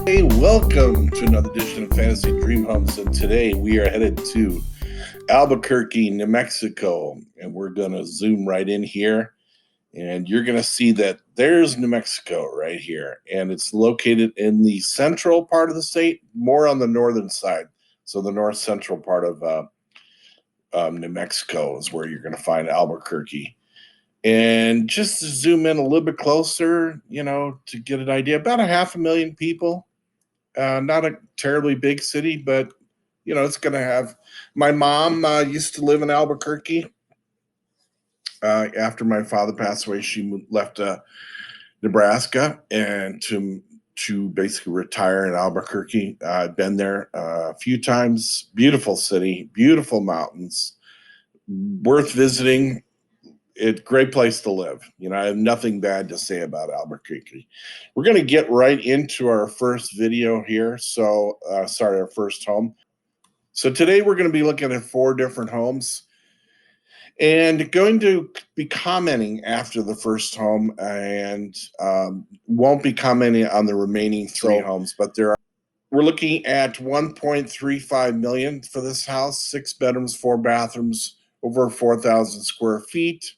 Hey, welcome to another edition of Fantasy Dream Homes, and today we are headed to Albuquerque, New Mexico, and we're going to zoom right in here, and you're going to see that there's New Mexico right here, and it's located in the central part of the state, more on the northern side. So the north central part of New Mexico is where you're going to find Albuquerque. And just to zoom in a little bit closer, to get an idea, about 500,000 people. Not a terribly big city, but it's going to have. My mom used to live in Albuquerque. After my father passed away, she left Nebraska and to basically retire in Albuquerque. I've been there a few times. Beautiful city, beautiful mountains, worth visiting. It's a great place to live. I have nothing bad to say about Albuquerque. We're going to get right into our first video here. Our first home. So today we're going to be looking at 4 different homes and going to be commenting after the first home and won't be commenting on the remaining 3 homes, but we're looking at $1.35 million for this house, 6 bedrooms, 4 bathrooms, over 4,000 square feet.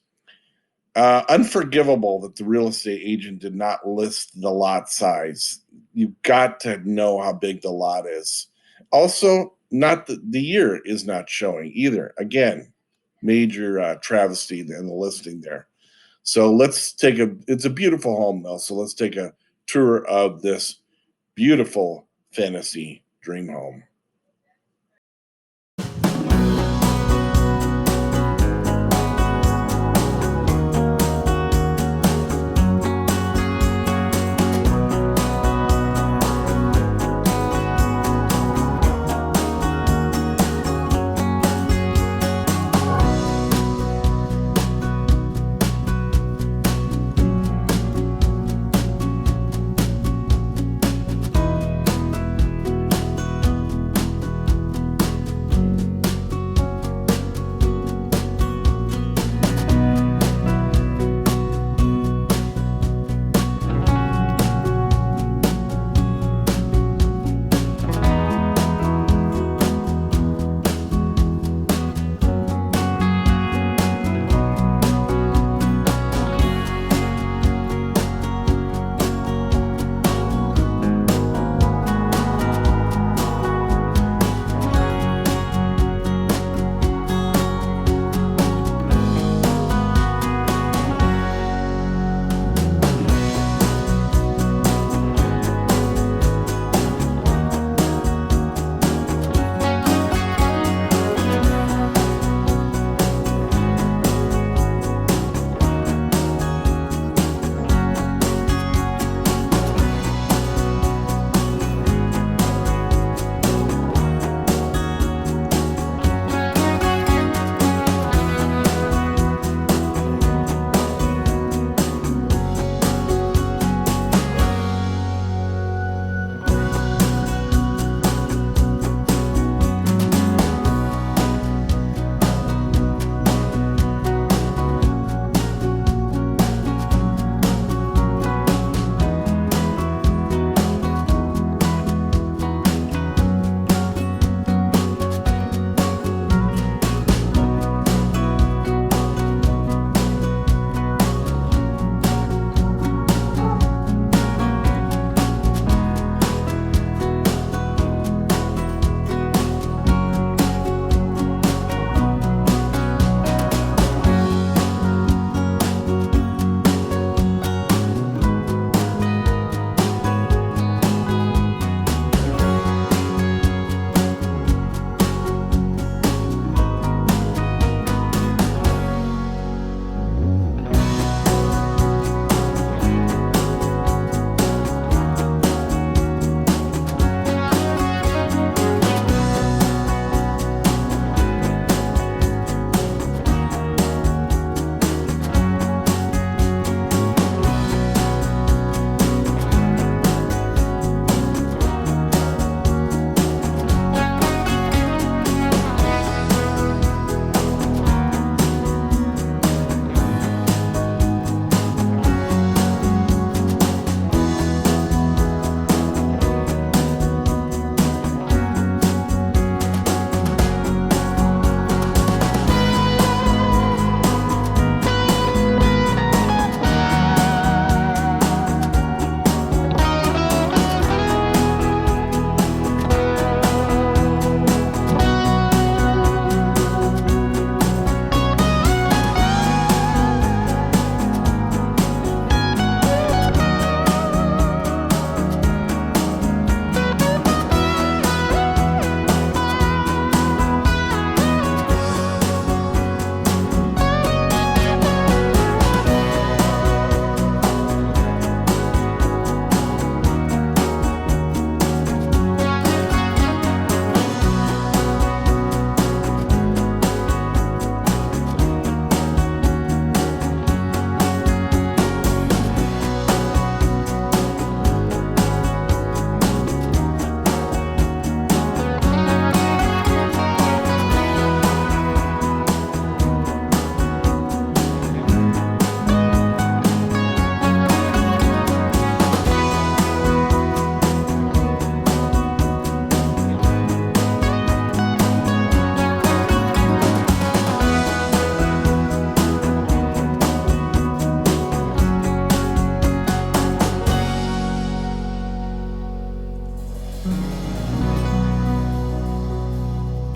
Unforgivable that the real estate agent did not list the lot size. You've got to know how big the lot is. Also, not the year is not showing either. Again, major travesty in the listing there. So it's a beautiful home though. So let's take a tour of this beautiful fantasy dream home.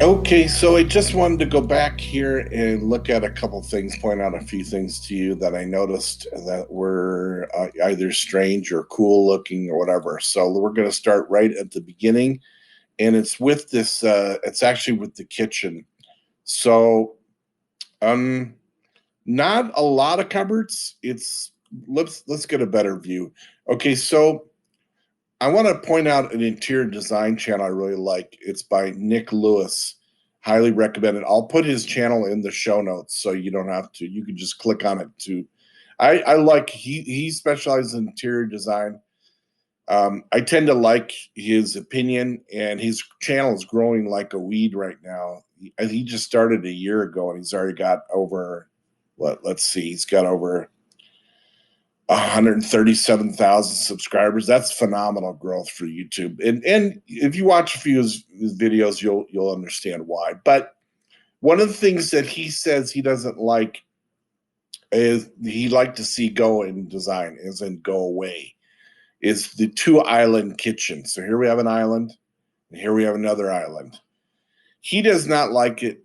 Okay, so I just wanted to go back here and look at a couple things, point out a few things to you that I noticed that were either strange or cool looking or whatever. So we're going to start right at the beginning, and it's with this. It's actually with the kitchen. So, um, not a lot of cupboards. It's let's get a better view. Okay, so I want to point out an interior design channel I really like. It's by Nick Lewis. Highly recommended. I'll put his channel in the show notes so you don't have to. You can just click on it to. I like he specializes in interior design. I tend to like his opinion, and his channel is growing like a weed right now. He just started a year ago, and he's already got over what? Let's see, he's got over 137,000 subscribers. That's phenomenal growth for YouTube. And if you watch a few of his videos, you'll understand why. But one of the things that he says he doesn't like is he like to see go in design, as in go away, is the two island kitchen. So here we have an island, and here we have another island. He does not like it.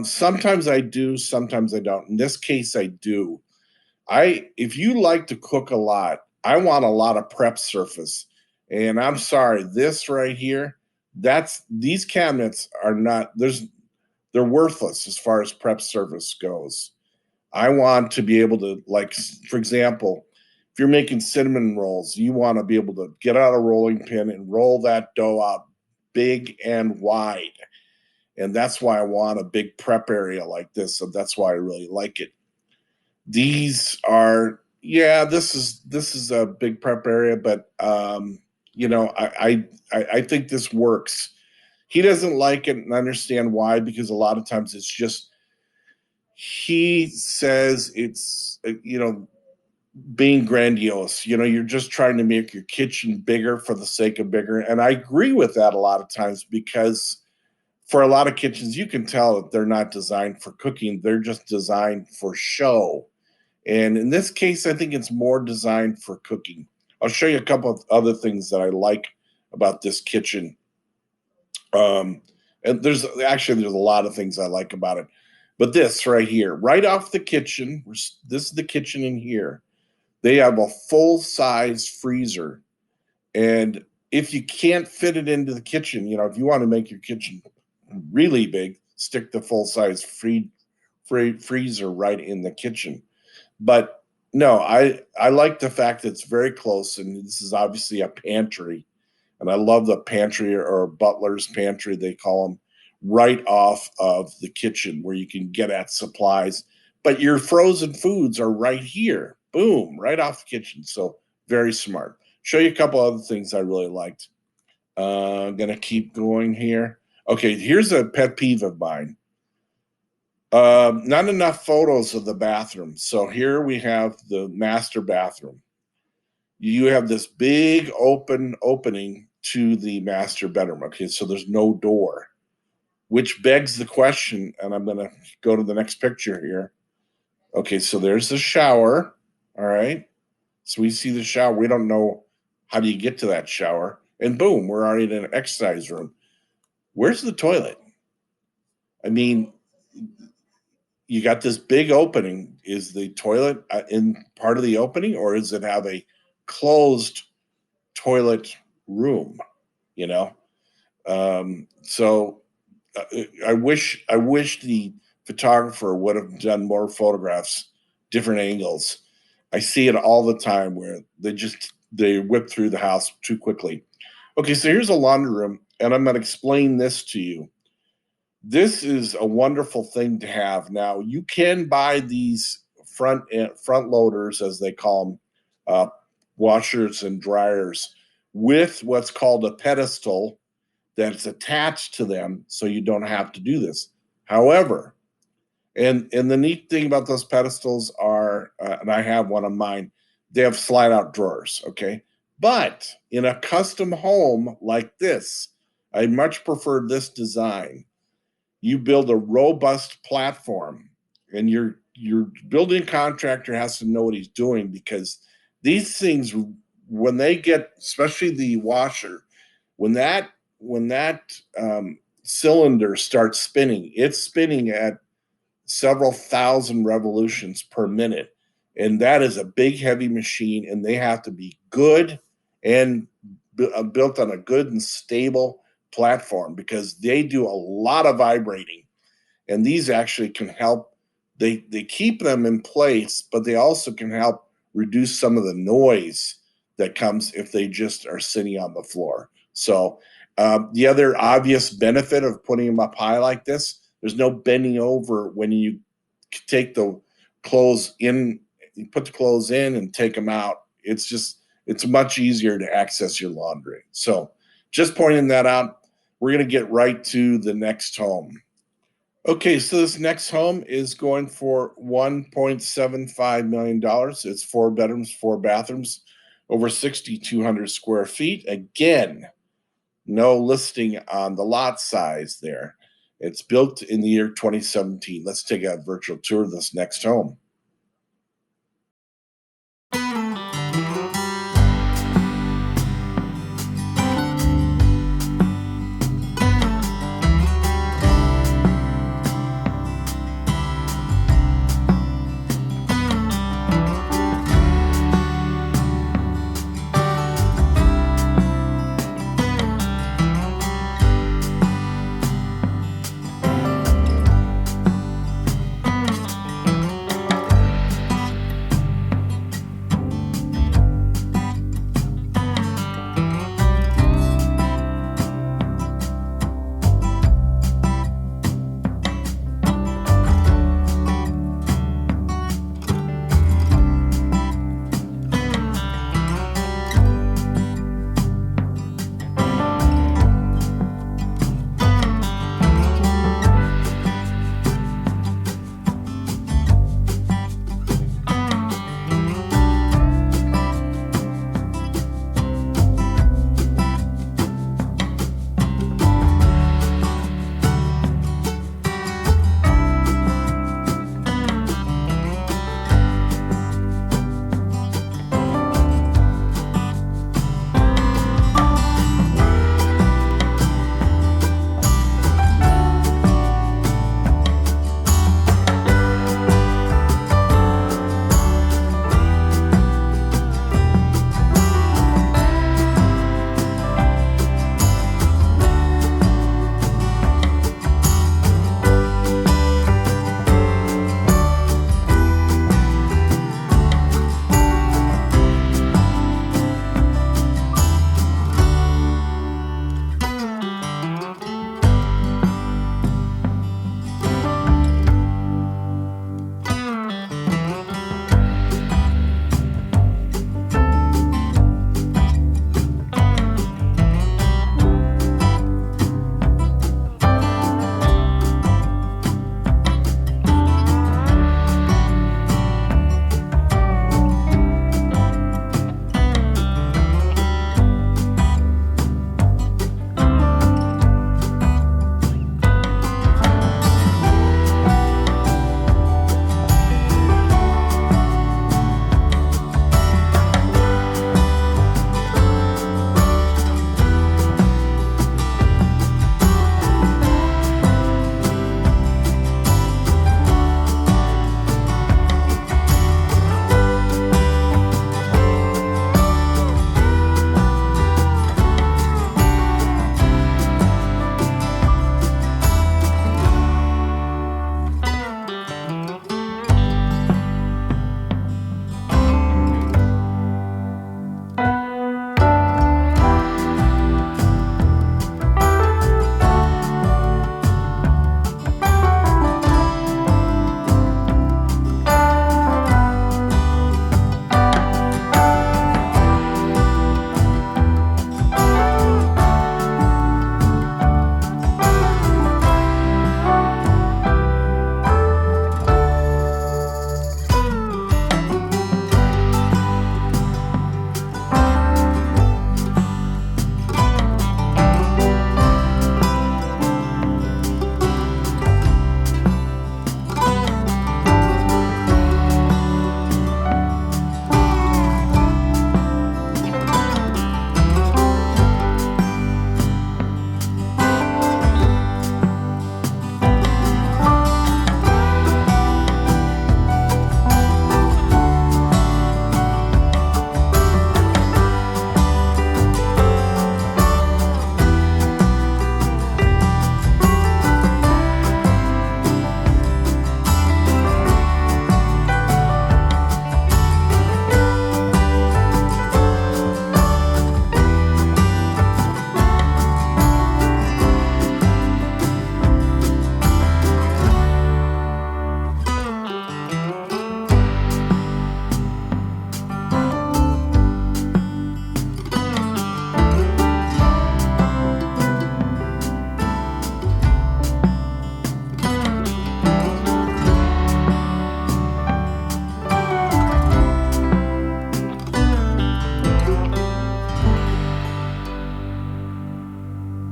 Sometimes I do, sometimes I don't. In this case, I do. If you like to cook a lot, I want a lot of prep surface. And I'm sorry, this right here, these cabinets are not they're worthless as far as prep surface goes. I want to be able to, like, for example, if you're making cinnamon rolls, you want to be able to get out a rolling pin and roll that dough out big and wide. And that's why I want a big prep area like this. So that's why I really like it. These are, yeah, this is a big prep area, but I think this works. He doesn't like it, and understand why, because a lot of times it's just, he says it's being grandiose. You're just trying to make your kitchen bigger for the sake of bigger, and I agree with that a lot of times, because for a lot of kitchens you can tell that they're not designed for cooking, they're just designed for show. And in this case, I think it's more designed for cooking. I'll show you a couple of other things that I like about this kitchen. And there's a lot of things I like about it. But this right here, right off the kitchen, this is the kitchen in here. They have a full size freezer. And if you can't fit it into the kitchen, if you want to make your kitchen really big, stick the full size freezer right in the kitchen. But no, I like the fact that it's very close, and this is obviously a pantry, and I love the pantry, or butler's pantry they call them, right off of the kitchen where you can get at supplies. But your frozen foods are right here, boom, right off the kitchen. So very smart. Show you a couple other things I really liked. I'm gonna keep going here. Okay, here's a pet peeve of mine. Not enough photos of the bathroom. So here we have the master bathroom. You have this big opening to the master bedroom. Okay, so there's no door, which begs the question, and I'm going to go to the next picture here. Okay, so there's the shower. All right, so we see the shower. We don't know how do you get to that shower, and boom, we're already in an exercise room. Where's the toilet? I mean, you got this big opening. Is the toilet in part of the opening, or does it have a closed toilet room? You know, so I wish the photographer would have done more photographs, different angles. I see it all the time where they whip through the house too quickly. Okay, so here's a laundry room, and I'm going to explain this to you. This is a wonderful thing to have. Now you can buy these front loaders, as they call them, washers and dryers, with what's called a pedestal that's attached to them, so you don't have to do this. However, and the neat thing about those pedestals are, and I have one of mine, they have slide out drawers. Okay, but in a custom home like this, I much prefer this design. You build a robust platform, and your building contractor has to know what he's doing, because these things, when they get, especially the washer, when that cylinder starts spinning, it's spinning at several thousand revolutions per minute. And that is a big, heavy machine, and they have to be good and built on a good and stable platform because they do a lot of vibrating. And these actually can help. They keep them in place, but they also can help reduce some of the noise that comes if they just are sitting on the floor. So the other obvious benefit of putting them up high like this, there's no bending over when you take the clothes in, you put the clothes in and take them out. It's much easier to access your laundry. So just pointing that out. We're going to get right to the next home. Okay, so this next home is going for $1.75 million. It's 4 bedrooms, 4 bathrooms, over 6,200 square feet. Again, no listing on the lot size there. It's built in the year 2017. Let's take a virtual tour of this next home.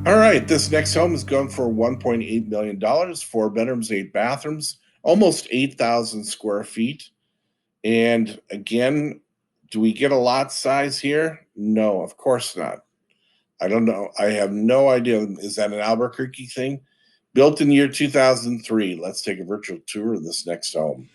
All right, this next home is going for $1.8 million, 4 bedrooms, 8 bathrooms, almost 8,000 square feet. And again, do we get a lot size here? No, of course not. I don't know. I have no idea. Is that an Albuquerque thing? Built in year 2003. Let's take a virtual tour of this next home.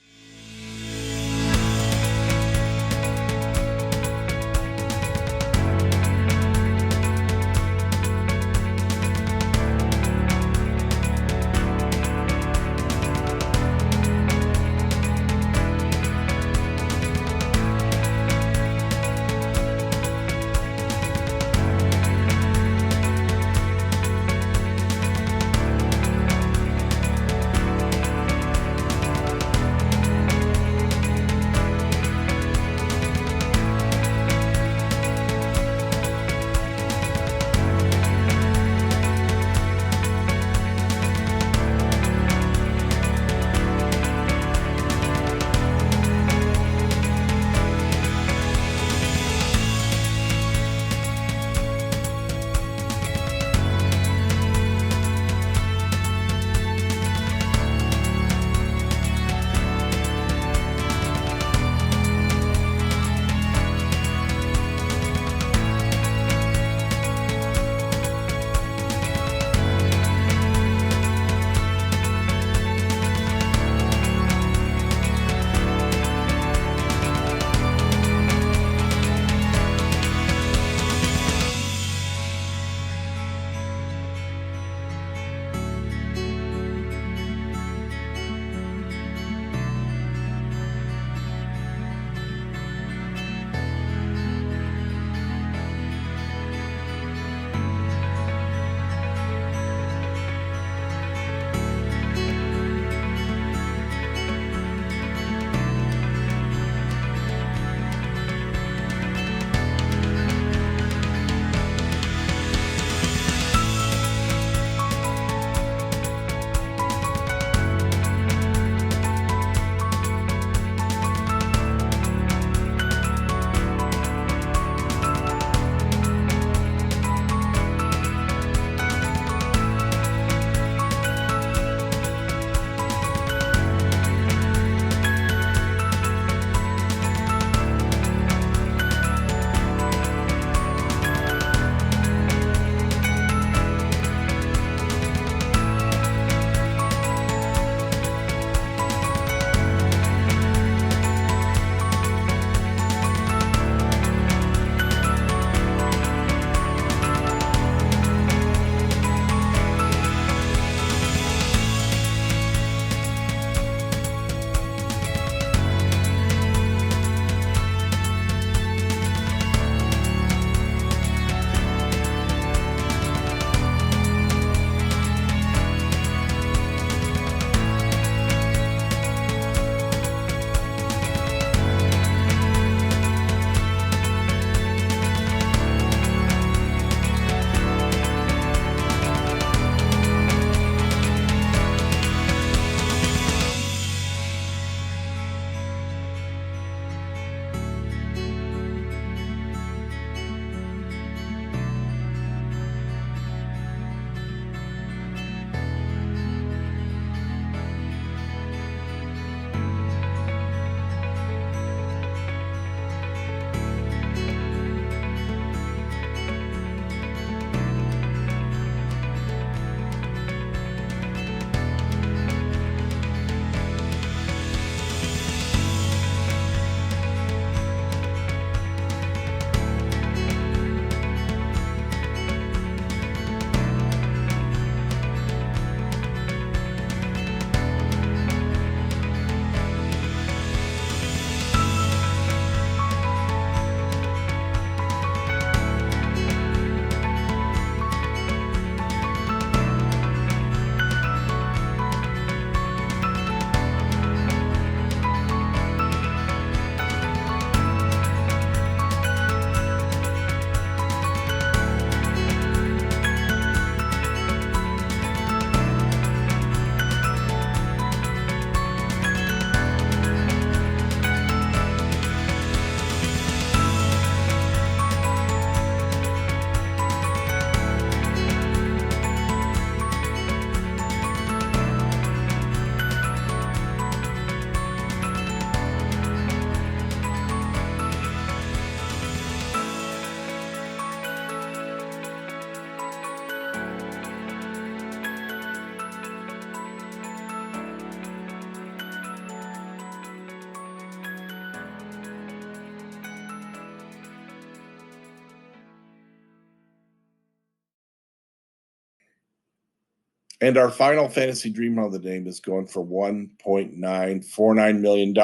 And our final fantasy dream home of the day is going for $1.949 million.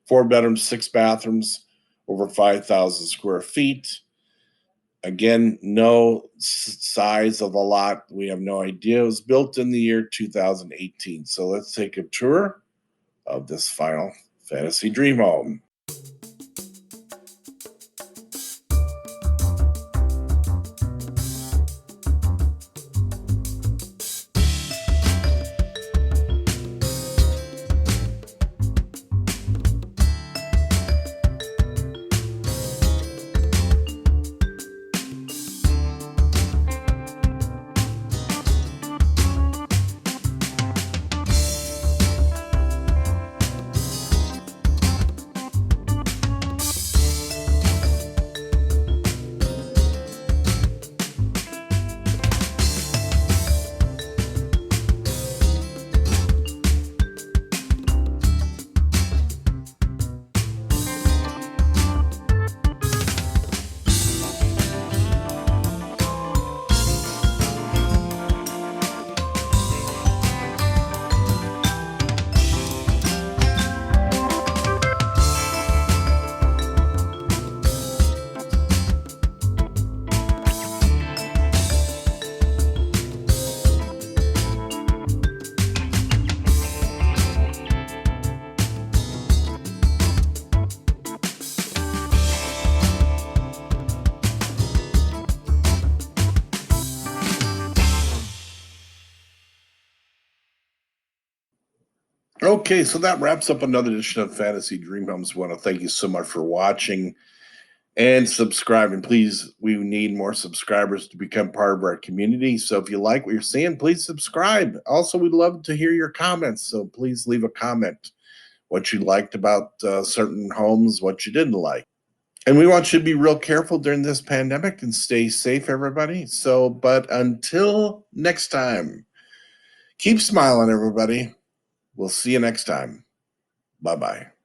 4 bedrooms, 6 bathrooms, over 5,000 square feet. Again, no size of the lot. We have no idea. It was built in the year 2018. So let's take a tour of this final fantasy dream home. Okay, so that wraps up another edition of Fantasy Dream Homes. I want to thank you so much for watching and subscribing. Please, we need more subscribers to become part of our community. So if you like what you're seeing, please subscribe. Also, we'd love to hear your comments. So please leave a comment what you liked about certain homes, what you didn't like. And we want you to be real careful during this pandemic and stay safe, everybody. So, but until next time, keep smiling, everybody. We'll see you next time. Bye-bye.